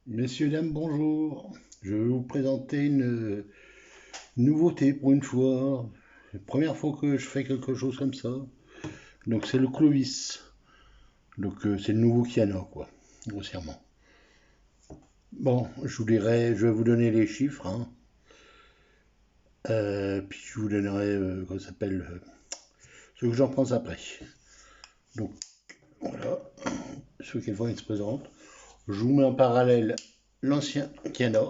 Messieurs, dames, bonjour. Je vais vous présenter une nouveauté pour une fois. C'est la première fois que je fais quelque chose comme ça. Donc c'est le Clovis. Donc c'est le nouveau Kiana, quoi, grossièrement. Bon, je vais vous donner les chiffres, hein. Puis je vous donnerai, comment ça s'appelle, ce que j'en pense après. Donc voilà, ceux qui voient, ils se présentent. Je vous mets en parallèle l'ancien Kiana,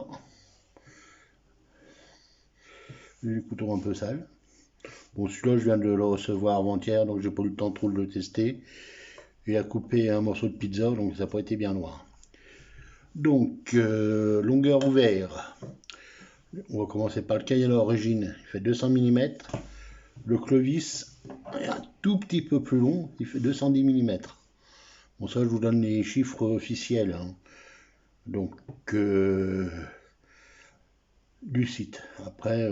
les couteaux un peu sales. Bon, celui-là, je viens de le recevoir avant-hier, donc j'ai pas eu le temps trop de le tester. Il a coupé un morceau de pizza, donc ça n'a pas été bien loin. Donc, longueur ouvert. On va commencer par le cahier à l'origine. Il fait 200 mm. Le clovis est un tout petit peu plus long. Il fait 210 mm. Bon, ça, je vous donne les chiffres officiels, hein. Donc, du site. Après,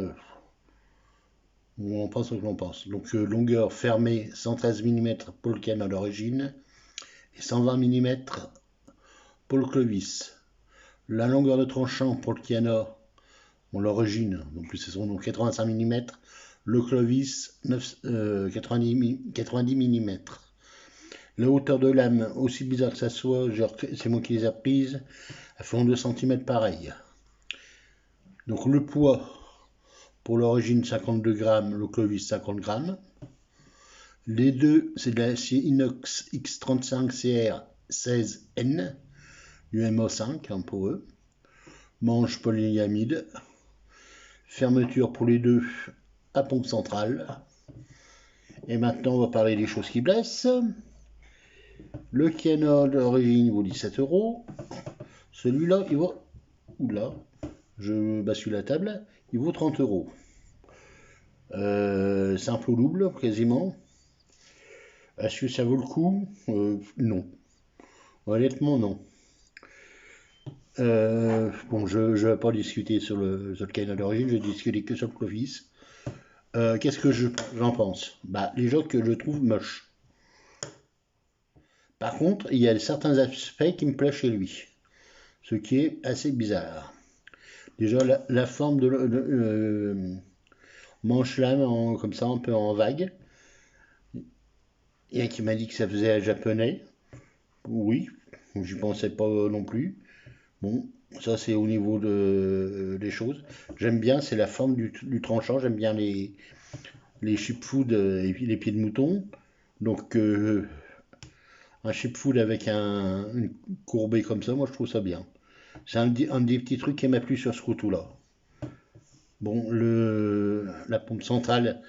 on en pense ce que l'on pense. Donc, longueur fermée 113 mm pour le canon d'origine et 120 mm pour le clovis. La longueur de tranchant pour le Kiana, bon, l'origine, donc plus c'est son nom, 85 mm. Le clovis, 90 mm. La hauteur de lame, aussi bizarre que ça soit, c'est moi qui les ai prises, elles font 2 cm pareil. Donc le poids, pour l'origine 52 grammes, le clovis 50 grammes. Les deux, c'est de l'acier inox X35 CR 16N, du MO5 hein, pour eux. Manche polyamide. Fermeture pour les deux à pompe centrale. Et maintenant, on va parler des choses qui blessent. Le Kiana d'origine vaut 17 €. Celui-là, il vaut. Oula, je bascule la table. Il vaut 30 €. Simple ou double, quasiment. Est-ce que ça vaut le coup? Non. Honnêtement, non. Bon, je ne vais pas discuter sur le Kiana d'origine, je vais discuter que sur le Clovis. Qu'est-ce que j'en pense? Bah, les jeux que je trouve moches. Par contre, il y a certains aspects qui me plaisent chez lui, ce qui est assez bizarre. Déjà, la forme de manche-lame comme ça, un peu en vague. Il y a qui m'a dit que ça faisait japonais. Oui, j'y pensais pas non plus. Bon, ça c'est au niveau des choses. J'aime bien, c'est la forme du tranchant. J'aime bien les chip food et puis les pieds de mouton. Donc un chip food avec une courbée comme ça, moi je trouve ça bien. C'est un des petits trucs qui m'a plu sur ce couteau-là. Bon, la pompe centrale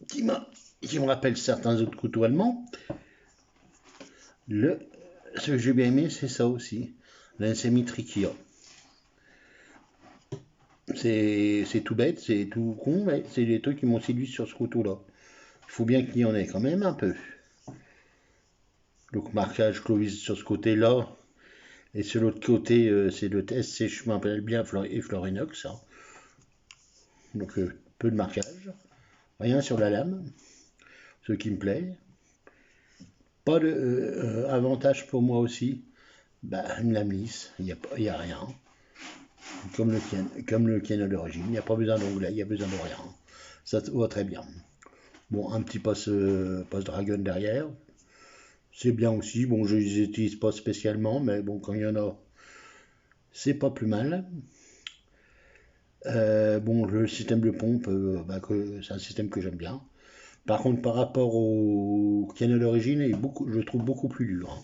qui me rappelle certains autres couteaux allemands. Ce que j'ai bien aimé, c'est ça aussi. L'insémitrie qu'il y a. C'est tout bête, c'est tout con, mais c'est des trucs qui m'ont séduit sur ce couteau-là. Il faut bien qu'il y en ait quand même un peu. Donc marquage Clovis sur ce côté-là. Et sur l'autre côté, c'est le TSC, je m'appelle bien, et Florinox. Hein. Donc peu de marquage. Rien sur la lame, ce qui me plaît. Pas de avantage pour moi aussi. Bah, une lame lisse, il n'y a rien. Comme le Kiana d'origine, il n'y a pas besoin d'onglet, il n'y a besoin de rien. Ça va très bien. Bon, un petit post Dragon derrière. C'est bien aussi. Bon, je les utilise pas spécialement, mais bon, quand il y en a, c'est pas plus mal. Bon, le système de pompe, c'est un système que j'aime bien. Par contre, par rapport au Kiana d'origine, je le trouve beaucoup plus dur. Hein.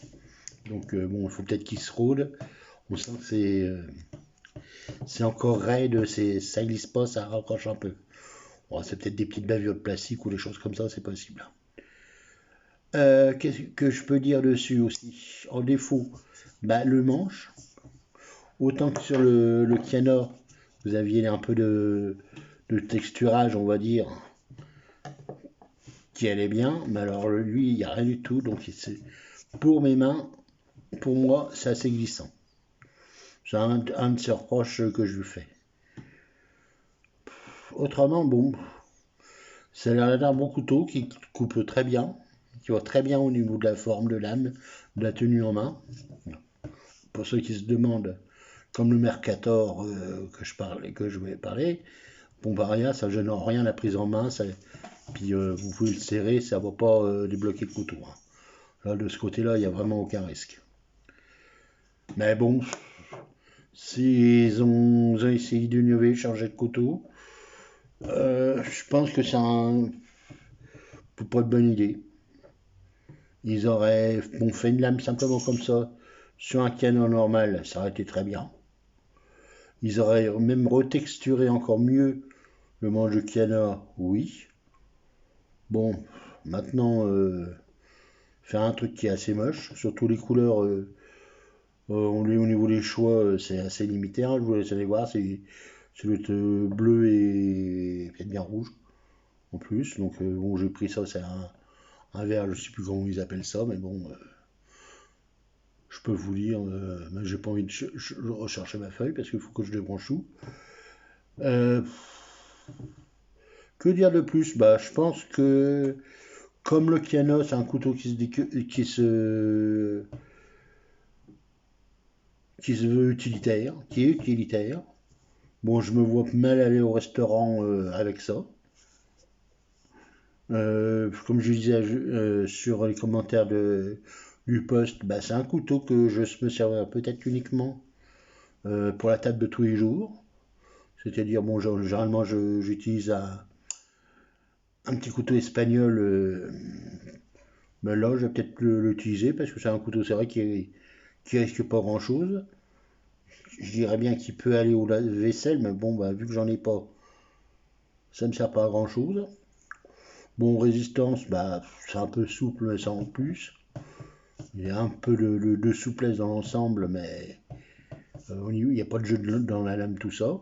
Donc, bon, il faut peut-être qu'il se rôde. On sent que c'est encore raide, ça glisse pas, ça raccroche un peu. Bon, c'est peut-être des petites bavures de plastique ou des choses comme ça, c'est possible. Qu'est-ce que je peux dire dessus aussi? En défaut, bah, le manche. Autant que sur le Kiana, vous aviez un peu de texturage, on va dire, qui allait bien. Mais alors lui, il n'y a rien du tout. Donc pour mes mains, pour moi, c'est assez glissant. C'est un de ces reproches que je lui fais. Autrement, bon, c'est un bon couteau qui coupe très bien, qui va très bien au niveau de la forme de lame, de la tenue en main. Pour ceux qui se demandent, comme le Mercator que je vais parler, Bombaria, ça gêne en rien la prise en main, puis vous pouvez le serrer, ça ne va pas débloquer le couteau. Hein. Là, de ce côté-là, il n'y a vraiment aucun risque. Mais bon, s'ils ont essayé d'innover, changer de couteau, je pense que c'est pas de bonne idée. Ils auraient fait une lame simplement comme ça sur un canon normal, ça aurait été très bien. Ils auraient même retexturé encore mieux le manche de canard, oui. Bon, maintenant, faire un truc qui est assez moche, surtout les couleurs, au niveau des choix, c'est assez limité. Hein, je vous laisse aller voir, c'est le bleu et peut-être bien rouge en plus. Donc, bon, j'ai pris ça, c'est un vert, je sais plus comment ils appellent ça, mais bon, je peux vous lire, mais j'ai pas envie de rechercher ma feuille parce qu'il faut que je débranche tout. Que dire de plus? Bah, je pense que comme le Kiano, c'est un couteau qui se veut utilitaire, qui est utilitaire. Bon, je me vois mal aller au restaurant avec ça. Comme je disais sur les commentaires du post, bah, c'est un couteau que je me servirai peut-être uniquement pour la table de tous les jours. C'est-à-dire, bon, généralement, j'utilise un petit couteau espagnol. Mais là, je vais peut-être l'utiliser parce que c'est un couteau, c'est vrai, qui risque pas grand-chose. Je dirais bien qu'il peut aller au lave-vaisselle, mais bon, bah, vu que j'en ai pas, ça me sert pas à grand-chose. Bon, résistance, bah, c'est un peu souple, mais sans plus. Il y a un peu de souplesse dans l'ensemble, mais il n'y a pas de jeu dans la lame, tout ça.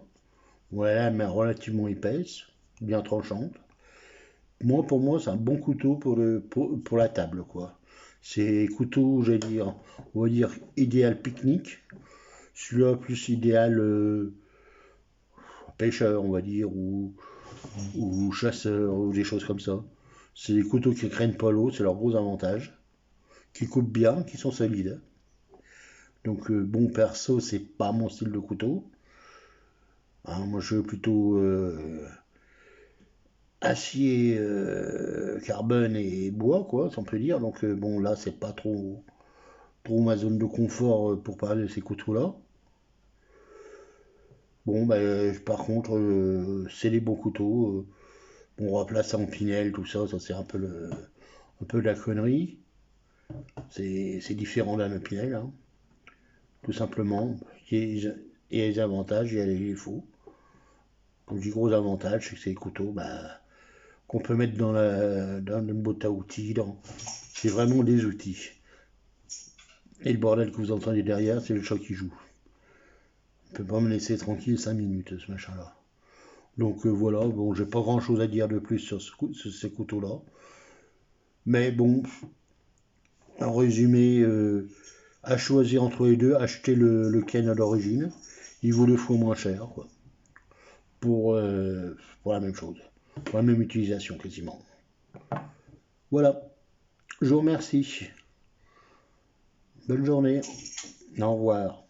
Bon, la lame est relativement épaisse, bien tranchante. Pour moi, c'est un bon couteau pour la table, quoi. C'est couteau, on va dire idéal pique-nique. Celui-là, plus idéal pêcheur, on va dire, ou chasseur, ou des choses comme ça. C'est des couteaux qui craignent pas l'eau, c'est leur gros avantage. Qui coupent bien, qui sont solides. Donc, bon, perso, c'est pas mon style de couteau. Hein, moi, je veux plutôt acier, carbone et bois, quoi, si on peut dire. Donc, bon, là, c'est pas trop ma zone de confort pour parler de ces couteaux-là. Bon, bah, par contre, c'est des bons couteaux. On remplace en pinel, tout ça, c'est un peu de la connerie. C'est différent d'un pinel, hein, tout simplement. Il y a les avantages, il y a les défauts. Quand je dis gros avantages, c'est que ces couteaux, bah, qu'on peut mettre dans une boîte à outils. C'est vraiment des outils. Et le bordel que vous entendez derrière, c'est le chat qui joue. On peut pas me laisser tranquille 5 minutes, ce machin-là. Donc voilà, bon, j'ai pas grand-chose à dire de plus sur ces couteaux-là. Mais bon, en résumé, à choisir entre les deux, achetez le Ken à l'origine. Il vaut 2 fois moins cher, quoi. Pour la même chose. Pour la même utilisation, quasiment. Voilà. Je vous remercie. Bonne journée. Au revoir.